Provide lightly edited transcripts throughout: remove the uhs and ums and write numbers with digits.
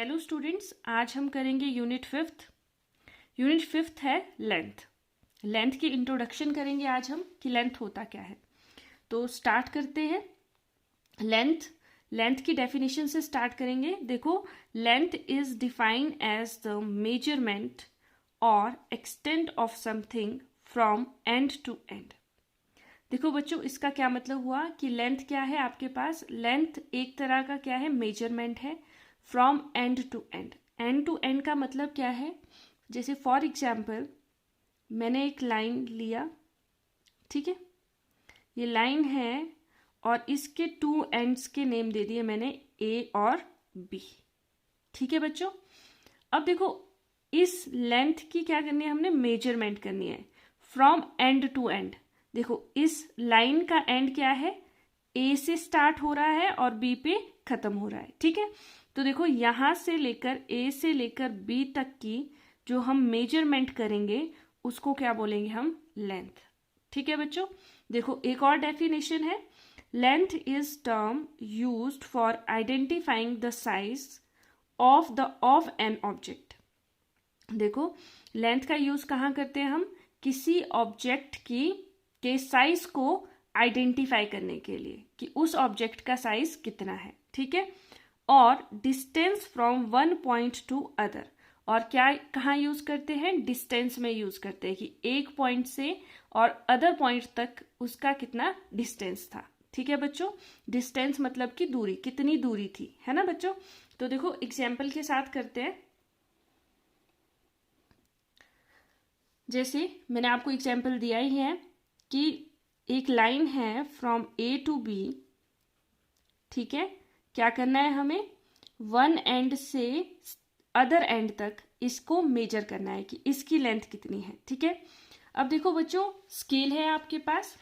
Hello students, आज हम करेंगे यूनिट फिफ्थ है लेंथ की इंट्रोडक्शन करेंगे आज हम कि लेंथ होता क्या है। तो स्टार्ट करते हैं। लेंथ की डेफिनेशन से स्टार्ट करेंगे। देखो, length is defined as the measurement और extent of something from end to end. देखो बच्चों, इसका क्या मतलब हुआ कि लेंथ क्या है आपके पास। लेंथ एक तरह का क्या है, मेजरमेंट है from end to end. End to end का मतलब क्या है, जैसे फॉर एग्जाम्पल मैंने एक लाइन लिया, ठीक है, ये लाइन है और इसके टू एंड्स के नेम दे दिए मैंने ए और बी। ठीक है बच्चों, अब देखो इस लेंथ की क्या करनी है, हमने मेजरमेंट करनी है फ्रॉम एंड टू एंड। देखो इस लाइन का एंड क्या है, ए से स्टार्ट हो रहा है और बी पे खत्म हो रहा है। ठीक है, तो देखो यहां से लेकर ए से लेकर बी तक की जो हम मेजरमेंट करेंगे उसको क्या बोलेंगे हम, लेंथ। ठीक है बच्चों, देखो एक और डेफिनेशन है, length is term used for identifying the size of an object. देखो लेंथ का यूज कहाँ करते हैं हम, किसी ऑब्जेक्ट के साइज को आइडेंटिफाई करने के लिए कि उस ऑब्जेक्ट का साइज कितना है। ठीक है, और distance from one point two other, और क्या कहाँ यूज करते हैं, डिस्टेंस में यूज करते हैं कि एक पॉइंट से और अदर पॉइंट तक उसका कितना डिस्टेंस था। ठीक है बच्चों, डिस्टेंस मतलब कि दूरी, कितनी दूरी थी, है ना बच्चों। तो देखो एग्जाम्पल के साथ करते हैं। जैसे मैंने आपको एग्जाम्पल दिया ही है कि एक लाइन है फ्रॉम ए टू बी। ठीक है, क्या करना है हमें, वन एंड से अदर एंड तक इसको मेजर करना है कि इसकी लेंथ कितनी है। ठीक है, अब देखो बच्चों, स्केल है आपके पास,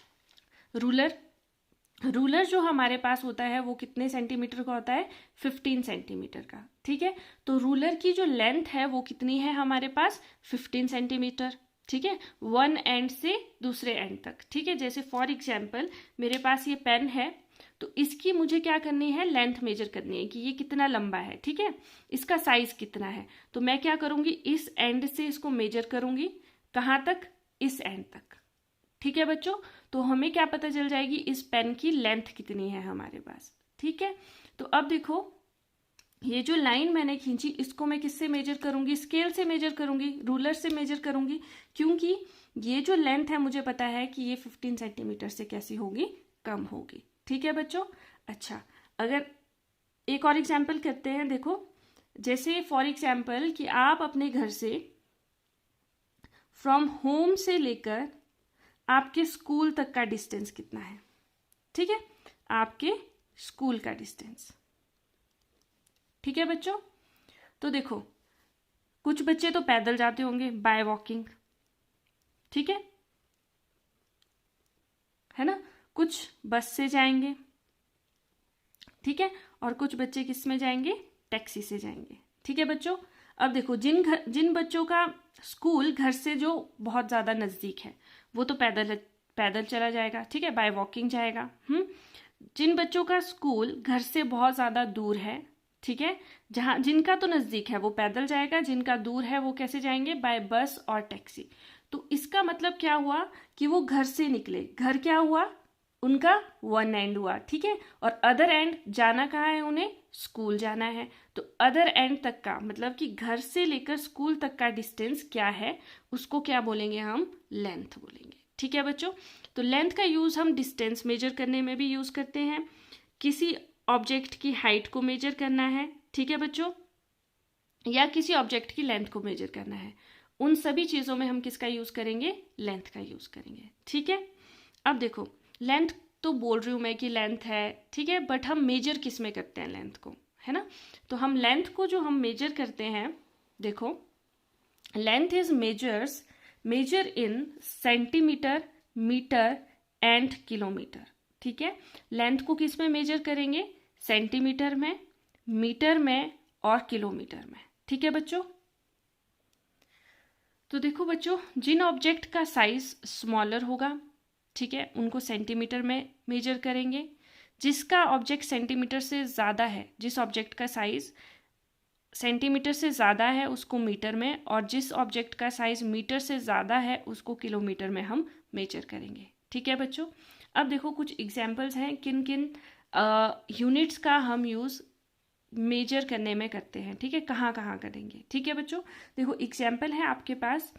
रूलर जो हमारे पास होता है वो कितने सेंटीमीटर का होता है, 15 सेंटीमीटर का। ठीक है, तो रूलर की जो लेंथ है वो कितनी है हमारे पास, 15 सेंटीमीटर। ठीक है, वन एंड से दूसरे एंड तक। ठीक है, जैसे फॉर एग्जाम्पल मेरे पास ये पेन है, तो इसकी मुझे क्या करनी है, लेंथ मेजर करनी है कि ये कितना लंबा है। ठीक है, इसका साइज कितना है, तो मैं क्या करूंगी, इस एंड से इसको मेजर करूंगी, कहाँ तक, इस एंड तक। ठीक है बच्चों, तो हमें क्या पता चल जाएगी, इस पेन की लेंथ कितनी है हमारे पास। ठीक है, तो अब देखो ये जो लाइन मैंने खींची इसको मैं किससे मेजर करूंगी, स्केल से मेजर करूंगी, रूलर से मेजर करूंगी, क्योंकि ये जो लेंथ है मुझे पता है कि ये 15 सेंटीमीटर से कैसी होगी, कम होगी। ठीक है बच्चों, अच्छा अगर एक और एग्जाम्पल करते हैं। देखो जैसे फॉर एग्जाम्पल कि आप अपने घर से फ्रॉम होम से लेकर आपके स्कूल तक का डिस्टेंस कितना है। ठीक है, आपके स्कूल का डिस्टेंस। ठीक है बच्चों, तो देखो कुछ बच्चे तो पैदल जाते होंगे, बाय वॉकिंग। ठीक है ना, कुछ बस से जाएंगे। ठीक है, और कुछ बच्चे किस में जाएंगे, टैक्सी से जाएंगे। ठीक है बच्चों, अब देखो जिन बच्चों का स्कूल घर से जो बहुत ज्यादा नजदीक है वो तो पैदल चला जाएगा। ठीक है, बाय वॉकिंग जाएगा। जिन बच्चों का स्कूल घर से बहुत ज्यादा दूर है, ठीक है, जहां जिनका तो नजदीक है वो पैदल जाएगा, जिनका दूर है वो कैसे जाएंगे, बाय बस और टैक्सी। तो इसका मतलब क्या हुआ कि वो घर से निकले, घर क्या हुआ, उनका वन एंड हुआ। ठीक है, और अदर एंड जाना कहाँ है, उन्हें स्कूल जाना है। तो अदर एंड तक का मतलब कि घर से लेकर स्कूल तक का डिस्टेंस क्या है, उसको क्या बोलेंगे हम, लेंथ बोलेंगे। ठीक है बच्चों, तो लेंथ का यूज हम डिस्टेंस मेजर करने में भी यूज करते हैं, किसी ऑब्जेक्ट की हाइट को मेजर करना है, ठीक है बच्चों, या किसी ऑब्जेक्ट की लेंथ को मेजर करना है, उन सभी चीजों में हम किसका यूज करेंगे, लेंथ का यूज करेंगे। ठीक है, अब देखो लेंथ तो बोल रही हूं मैं कि लेंथ है, ठीक है, बट हम मेजर किस में करते हैं लेंथ को, है ना। तो हम लेंथ को जो हम मेजर करते हैं, देखो length is measure in centimetre, metre and kilometre. ठीक है, लेंथ को किस में मेजर करेंगे, सेंटीमीटर में, मीटर में और किलोमीटर में। ठीक है बच्चों, तो देखो बच्चों जिन ऑब्जेक्ट का साइज स्मॉलर होगा, ठीक है, उनको सेंटीमीटर में मेजर करेंगे। जिसका ऑब्जेक्ट सेंटीमीटर से ज़्यादा है, जिस ऑब्जेक्ट का साइज सेंटीमीटर से ज़्यादा है उसको मीटर में, और जिस ऑब्जेक्ट का साइज मीटर से ज़्यादा है उसको किलोमीटर में हम मेजर करेंगे। ठीक है बच्चों। अब देखो कुछ एग्जाम्पल्स हैं किन किन यूनिट्स का हम यूज़ मेजर करने में करते हैं। ठीक है, कहाँ कहाँ करेंगे। ठीक है बच्चों, देखो एग्जाम्पल है आपके पास,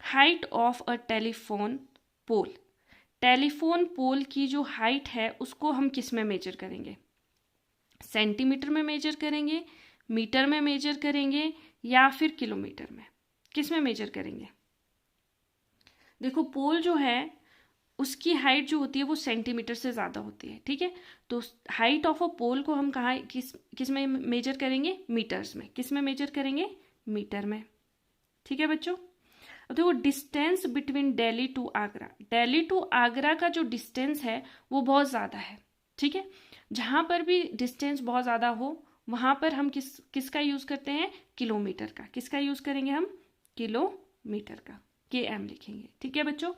height of a telephone pole. Telephone pole की जो हाइट है उसको हम किस में मेजर करेंगे? सेंटीमीटर में मेजर करेंगे, मीटर में मेजर करेंगे, या फिर किलोमीटर में? किस में मेजर करेंगे? देखो पोल जो है उसकी हाइट जो होती है वो सेंटीमीटर से ज़्यादा होती है। ठीक है, तो हाइट ऑफ अ पोल को हम कहाँ किस में मेजर करेंगे? मीटर्स में। किस में मेजर करेंगे? मीटर में। ठीक है बच्चों। अब देखो distance between Delhi to Agra. Delhi to Agra का जो डिस्टेंस है वो बहुत ज़्यादा है। ठीक है, जहाँ पर भी डिस्टेंस बहुत ज़्यादा हो वहाँ पर हम किसका यूज़ करते हैं? किलोमीटर का। किसका यूज़ करेंगे हम? किलोमीटर का। KM लिखेंगे। ठीक है बच्चों।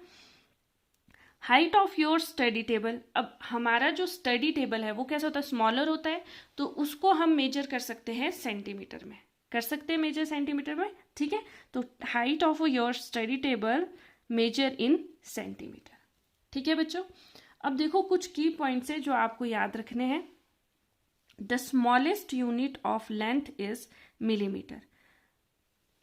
Height of your study table. अब हमारा जो स्टडी टेबल है वो कैसा होता है? स्मॉलर होता है, तो उसको हम मेजर कर सकते हैं सेंटीमीटर में। कर सकते हैं मेजर सेंटीमीटर में। ठीक है, तो height of your study table measure in centimetre. ठीक है बच्चों। अब देखो कुछ की पॉइंट्स है जो आपको याद रखने हैं। The smallest unit of length is millimetre.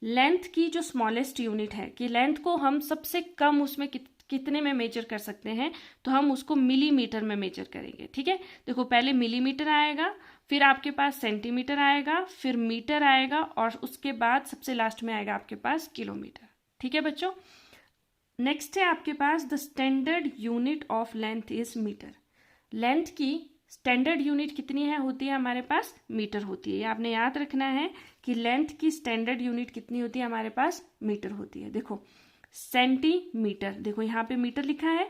Length की जो स्मॉलेस्ट यूनिट है, कि लेंथ को हम सबसे कम उसमें कितने में मेजर कर सकते हैं, तो हम उसको मिलीमीटर में मेजर करेंगे। ठीक है, देखो पहले मिलीमीटर आएगा, फिर आपके पास सेंटीमीटर आएगा, फिर मीटर आएगा, और उसके बाद सबसे लास्ट में आएगा आपके पास किलोमीटर। ठीक है बच्चों। नेक्स्ट है आपके पास the standard unit of length is metre. Length की स्टैंडर्ड यूनिट कितनी है होती है हमारे पास? मीटर होती है। ये आपने याद रखना है कि लेंथ की स्टैंडर्ड यूनिट कितनी होती है हमारे पास? मीटर होती है। देखो सेंटीमीटर, देखो यहाँ पे मीटर लिखा है,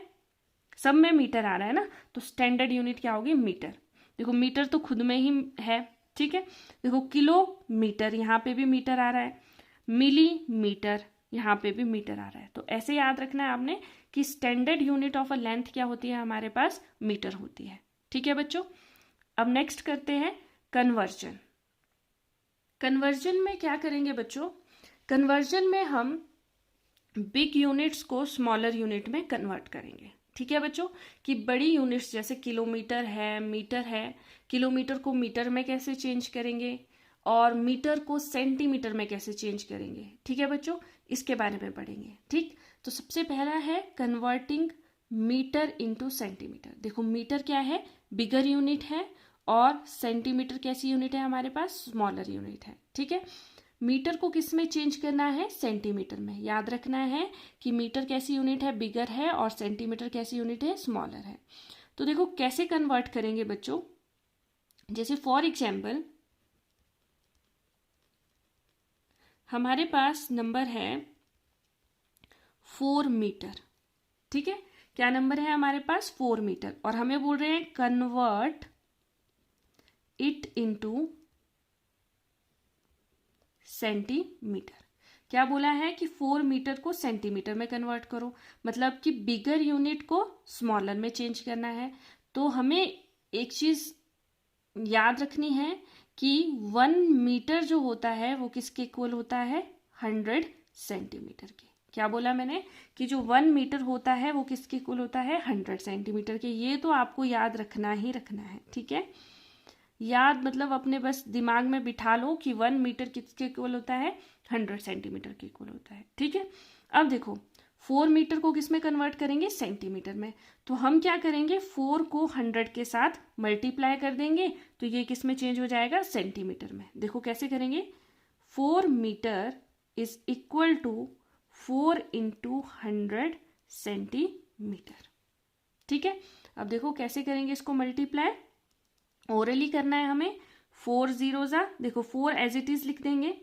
सब में मीटर आ रहा है ना, तो स्टैंडर्ड यूनिट क्या होगी? मीटर। देखो मीटर तो खुद में ही है। ठीक है, देखो किलोमीटर, यहाँ पे भी मीटर आ रहा है, मिलीमीटर, यहाँ पे भी मीटर आ रहा है। तो ऐसे याद रखना है आपने कि standard unit of a length क्या होती है हमारे पास? मीटर होती है। ठीक है बच्चों। अब नेक्स्ट करते हैं कन्वर्जन। कन्वर्जन में क्या करेंगे बच्चों? कन्वर्जन में हम बिग यूनिट्स को स्मॉलर यूनिट में कन्वर्ट करेंगे। ठीक है बच्चों, कि बड़ी यूनिट्स जैसे किलोमीटर है, मीटर है, किलोमीटर को मीटर में कैसे चेंज करेंगे, और मीटर को सेंटीमीटर में कैसे चेंज करेंगे। ठीक है बच्चों, इसके बारे में पढ़ेंगे। ठीक, तो सबसे पहला है कन्वर्टिंग मीटर इनटू सेंटीमीटर। देखो मीटर क्या है? बिगर यूनिट है, और सेंटीमीटर कैसी यूनिट है हमारे पास? स्मॉलर यूनिट है। ठीक है, मीटर को किस में चेंज करना है? सेंटीमीटर में। याद रखना है कि मीटर कैसी यूनिट है? बिगर है, और सेंटीमीटर कैसी यूनिट है? स्मॉलर है। तो देखो कैसे कन्वर्ट करेंगे बच्चों। जैसे फॉर एग्जाम्पल हमारे पास नंबर है 4 मीटर। ठीक है, क्या नंबर है हमारे पास? 4 मीटर, और हमें बोल रहे हैं कन्वर्ट इट इनटू सेंटीमीटर। क्या बोला है कि 4 मीटर को सेंटीमीटर में कन्वर्ट करो, मतलब कि बिगर यूनिट को स्मॉलर में चेंज करना है। तो हमें एक चीज याद रखनी है कि 1 मीटर जो होता है वो किसके इक्वल होता है? 100 सेंटीमीटर के। क्या बोला मैंने? कि जो 1 मीटर होता है वो किसके इक्वल होता है? 100 सेंटीमीटर के। ये तो आपको याद रखना ही रखना है। ठीक है, याद मतलब अपने बस दिमाग में बिठा लो कि 1 मीटर किसके इक्वल होता है? 100 सेंटीमीटर के इक्वल होता है। ठीक है, अब देखो 4 मीटर को किस में कन्वर्ट करेंगे? सेंटीमीटर में। तो हम क्या करेंगे? 4 को 100 के साथ मल्टीप्लाई कर देंगे, तो ये किस में चेंज हो जाएगा? सेंटीमीटर में। देखो कैसे करेंगे? 4 metre is equal to 4 into 100 centimetre. ठीक है, अब देखो कैसे करेंगे इसको मल्टीप्लाई। ओरली करना है हमें। 4 जीरोज आ, देखो 4 एज इट इज लिख देंगे।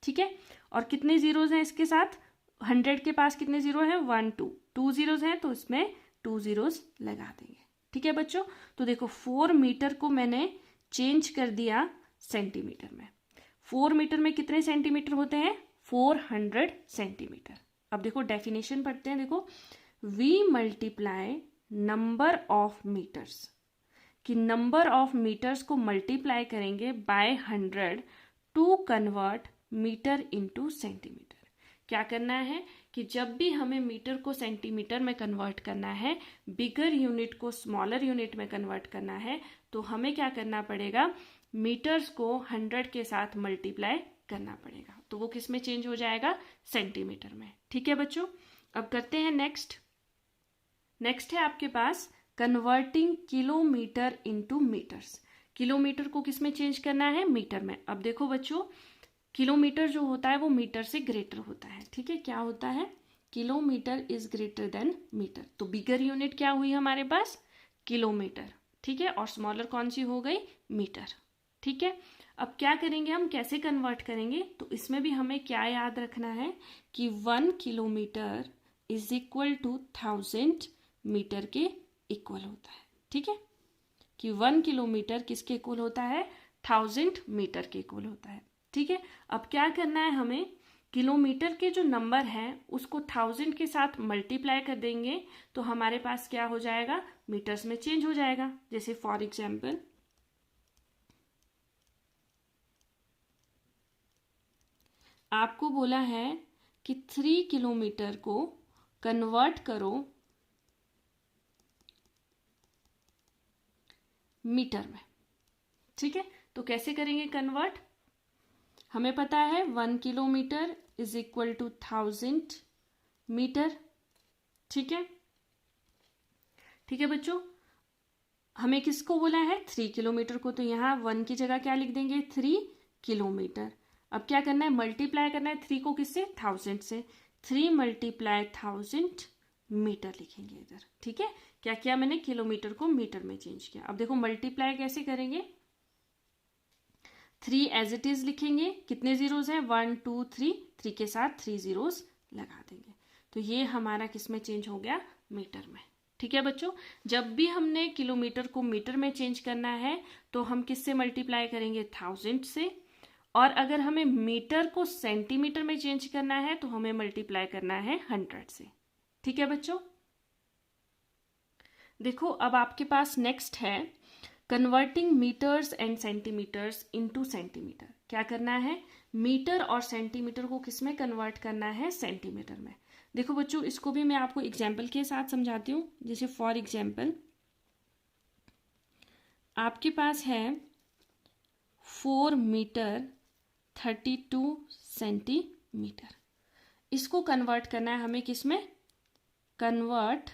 ठीक है, और कितने जीरोज हैं इसके साथ? 100 के पास कितने जीरो हैं? 1 2 2 जीरोज हैं, तो इसमें 2 जीरोज लगा देंगे। ठीक है बच्चों, तो देखो 4 मीटर को मैंने चेंज कर दिया सेंटीमीटर में। 4 मीटर में कितने सेंटीमीटर होते हैं? 400 सेंटीमीटर। अब देखो डेफिनेशन पढ़ते हैं। देखो we multiply number of metres, कि नंबर ऑफ मीटर्स को मल्टीप्लाई करेंगे by 100 to convert metre into centimetre. क्या करना है कि जब भी हमें मीटर को सेंटीमीटर में कन्वर्ट करना है, बिगर यूनिट को स्मॉलर यूनिट में कन्वर्ट करना है, तो हमें क्या करना पड़ेगा, मीटर्स को 100 के साथ मल्टीप्लाई करना पड़ेगा। तो वो किस में चेंज हो जाएगा, सेंटीमीटर में। ठीक है बच्चों, अब करते हैं नेक्स्ट है आपके पास converting kilometre into metres. Kilometre को किस में चेंज करना है, मीटर में। अब देखो बच्चों, किलोमीटर जो होता है वो मीटर से ग्रेटर होता है। ठीक है, क्या होता है, kilometre is greater than metre. तो बिगर यूनिट क्या हुई हमारे पास, किलोमीटर। ठीक है, और स्मॉलर कौन सी हो गई, मीटर। ठीक है, अब क्या करेंगे हम, कैसे कन्वर्ट करेंगे, तो इसमें भी हमें क्या याद रखना है कि 1 kilometre is equal to 1000 metre के इक्वल होता है। ठीक है, कि 1 किलोमीटर किसके इक्वल होता है, 1000 मीटर के इक्वल होता है। ठीक है, अब क्या करना है हमें, किलोमीटर के जो नंबर है उसको 1000 के साथ मल्टीप्लाई कर देंगे तो हमारे पास क्या हो जाएगा, मीटर्स में चेंज हो जाएगा। जैसे फॉर एग्जाम्पल आपको बोला है कि 3 किलोमीटर को कन्वर्ट करो मीटर में। ठीक है, तो कैसे करेंगे कन्वर्ट, हमें पता है 1 kilometre is equal to 1000 metre. ठीक है, ठीक है बच्चों, हमें किसको बोला है, 3 किलोमीटर को, तो यहाँ 1 की जगह क्या लिख देंगे, 3 किलोमीटर। अब क्या करना है, मल्टीप्लाई करना है 3 को किससे, 1000 से। 3 मल्टीप्लाई 1000 मीटर लिखेंगे इधर। ठीक है, क्या किया मैंने, किलोमीटर को मीटर में चेंज किया। अब देखो मल्टीप्लाई कैसे करेंगे, 3 एज इट इज लिखेंगे, कितने जीरोस हैं, 1 2 3, 3 के साथ 3 जीरोस लगा देंगे। तो ये हमारा किस में चेंज हो गया, मीटर में। ठीक है बच्चों, जब भी हमने किलोमीटर को मीटर में चेंज करना है तो हम किससे मल्टीप्लाई करेंगे, 1000 से। और अगर हमें मीटर को सेंटीमीटर में चेंज करना है तो हमें मल्टीप्लाई करना है 100 से। ठीक है बच्चों, देखो अब आपके पास नेक्स्ट है converting metres and centimetres into centimetre. क्या करना है, मीटर और सेंटीमीटर को किस में कन्वर्ट करना है, सेंटीमीटर में। देखो बच्चों, इसको भी मैं आपको एग्जाम्पल के साथ समझाती हूँ। जैसे फॉर एग्जाम्पल आपके पास है 4 मीटर 32 सेंटीमीटर। इसको कन्वर्ट करना है हमें किस में, कन्वर्ट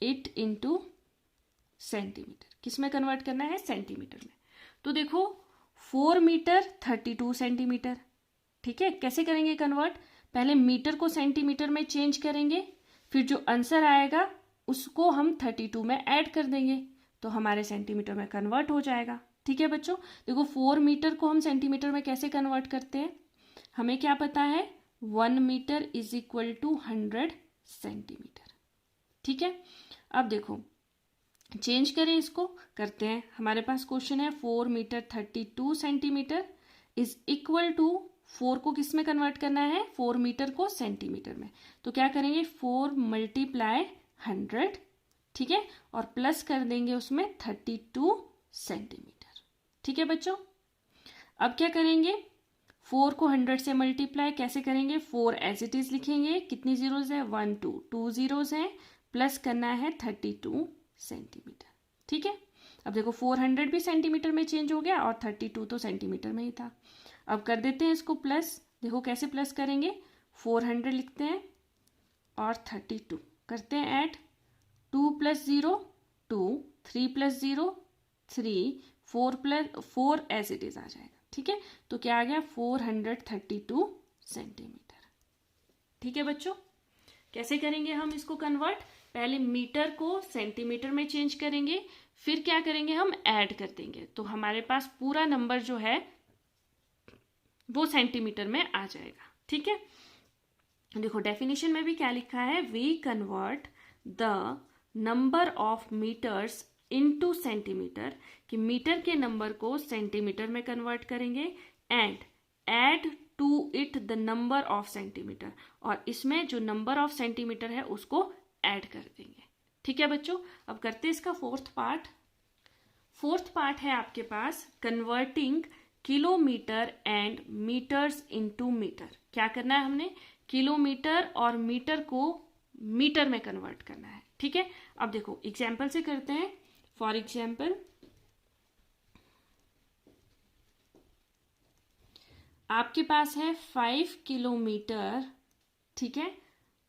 इट इनटू सेंटीमीटर। किस में कन्वर्ट करना है, सेंटीमीटर में। तो देखो 4 मीटर 32 सेंटीमीटर। ठीक है, कैसे करेंगे कन्वर्ट, पहले मीटर को सेंटीमीटर में चेंज करेंगे, फिर जो आंसर आएगा उसको हम 32 में ऐड कर देंगे तो हमारे सेंटीमीटर में कन्वर्ट हो जाएगा। ठीक है बच्चों, देखो 4 मीटर को हम सेंटीमीटर में कैसे कन्वर्ट करते हैं, हमें क्या पता है, 1 metre is equal to 100 centimetre. ठीक है, अब देखो चेंज करें, इसको करते हैं। हमारे पास क्वेश्चन है 4 metre 32 centimetre is equal to, 4 को किस में कन्वर्ट करना है, 4 मीटर को सेंटीमीटर में। तो क्या करेंगे, 4 मल्टीप्लाई 100। ठीक है, और प्लस कर देंगे उसमें 32 सेंटीमीटर। ठीक है बच्चों, अब क्या करेंगे, 4 को 100 से मल्टीप्लाई कैसे करेंगे, 4 एज इट इज लिखेंगे, कितनी जीरोस है, 1 2 जीरोस है, प्लस करना है 32 सेंटीमीटर। ठीक है, अब देखो 400 भी सेंटीमीटर में चेंज हो गया और 32 तो सेंटीमीटर में ही था। अब कर देते हैं इसको प्लस, देखो कैसे प्लस करेंगे, 400 लिखते हैं और 32 करते हैं ऐड, 2 + 0 2, 3 + 0 3, 4 एज इट इज आ जाएगा। ठीक है, तो क्या आ गया, 432 सेंटीमीटर। ठीक है बच्चों, कैसे करेंगे हम इसको कन्वर्ट, पहले मीटर को सेंटीमीटर में चेंज करेंगे, फिर क्या करेंगे, हम ऐड कर देंगे तो हमारे पास पूरा नंबर जो है वो सेंटीमीटर में आ जाएगा। ठीक है, देखो डेफिनेशन में भी क्या लिखा है, we convert the number of metres into centimetre, कि मीटर के नंबर को सेंटीमीटर में कन्वर्ट करेंगे, and add to it the number of centimetre, और इसमें जो नंबर ऑफ सेंटीमीटर है उसको ऐड कर देंगे। ठीक है बच्चों, अब करते हैं इसका फोर्थ पार्ट है आपके पास converting kilometre and metres into metre. क्या करना है हमने, किलोमीटर और मीटर को मीटर में कन्वर्ट करना है। ठीक है, अब देखो एग्जाम्पल से करते हैं। फॉर एग्जाम्पल आपके पास है 5 किलोमीटर, ठीक है,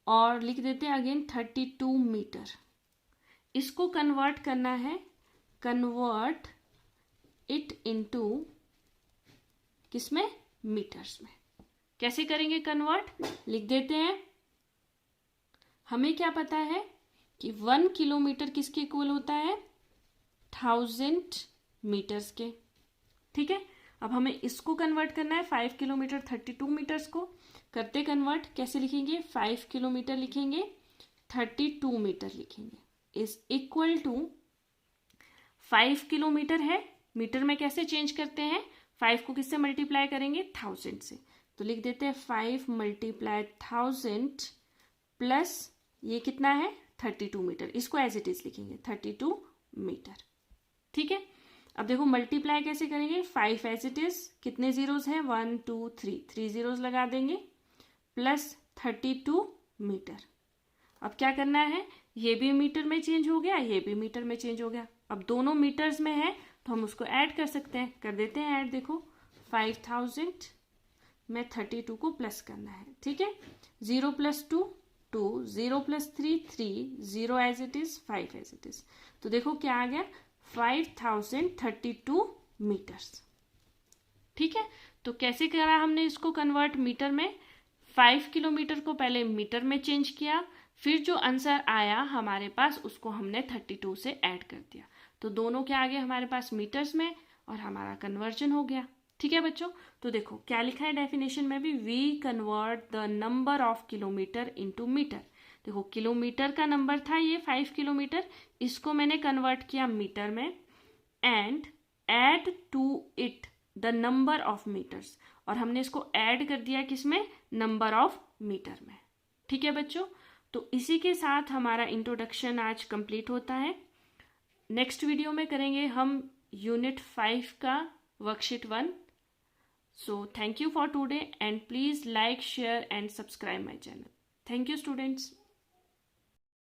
और लिख देते हैं अगेन 32 मीटर। इसको कन्वर्ट करना है, कन्वर्ट इट इनटू किसमें, मीटर्स में। कैसे करेंगे कन्वर्ट, लिख देते हैं। हमें क्या पता है कि 1 किलोमीटर किसके इक्वल होता है, 1000 मीटर्स के। ठीक है, अब हमें इसको कन्वर्ट करना है, 5 किलोमीटर 32 मीटर्स को। करते कन्वर्ट, कैसे लिखेंगे, 5 किलोमीटर लिखेंगे, 32 मीटर लिखेंगे, इज इक्वल टू 5 किलोमीटर है, मीटर में कैसे चेंज करते हैं, 5 को किससे मल्टीप्लाई करेंगे, 1000 से। तो लिख देते हैं 5 मल्टीप्लाई 1000 प्लस ये कितना है, 32 मीटर। इसको एज इट इज लिखेंगे 32 मीटर। ठीक है, अब देखो मल्टीप्लाई कैसे करेंगे, 5 एज इट इज, कितने जीरोस हैं, 1 2 3, 3 जीरोस लगा देंगे, प्लस 32 मीटर। अब क्या करना है, ये भी मीटर में चेंज हो गया, ये भी मीटर में चेंज हो गया। अब दोनों मीटर्स में है तो हम उसको ऐड कर सकते हैं, कर देते हैं ऐड। देखो 5000 में 32 को प्लस करना है। ठीक है, 0 + 2 2, 0 + 3 3, 0 as it is, 5 as it is. तो देखो क्या आ गया, 5032 मीटर्स। ठीक है, तो कैसे करा हमने इसको कन्वर्ट मीटर में, 5 किलोमीटर को पहले मीटर में चेंज किया, फिर जो आंसर आया हमारे पास उसको हमने 32 से ऐड कर दिया। तो दोनों क्या आ गए हमारे पास मीटर्स में, और हमारा कन्वर्जन हो गया। ठीक है बच्चों, तो देखो क्या लिखा है डेफिनेशन में भी, we convert the number of kilometre into metre. देखो किलोमीटर का नंबर था ये 5 किलोमीटर, इसको मैंने कन्वर्ट किया मीटर में, and add to it the number of metres, और हमने इसको ऐड कर दिया किसमें, नंबर ऑफ मीटर में। ठीक है बच्चों, तो इसी के साथ हमारा इंट्रोडक्शन आज कंप्लीट होता है। नेक्स्ट वीडियो में करेंगे हम यूनिट 5 का worksheet 1। So thank you for today, and please like, share and subscribe my channel. Thank you students.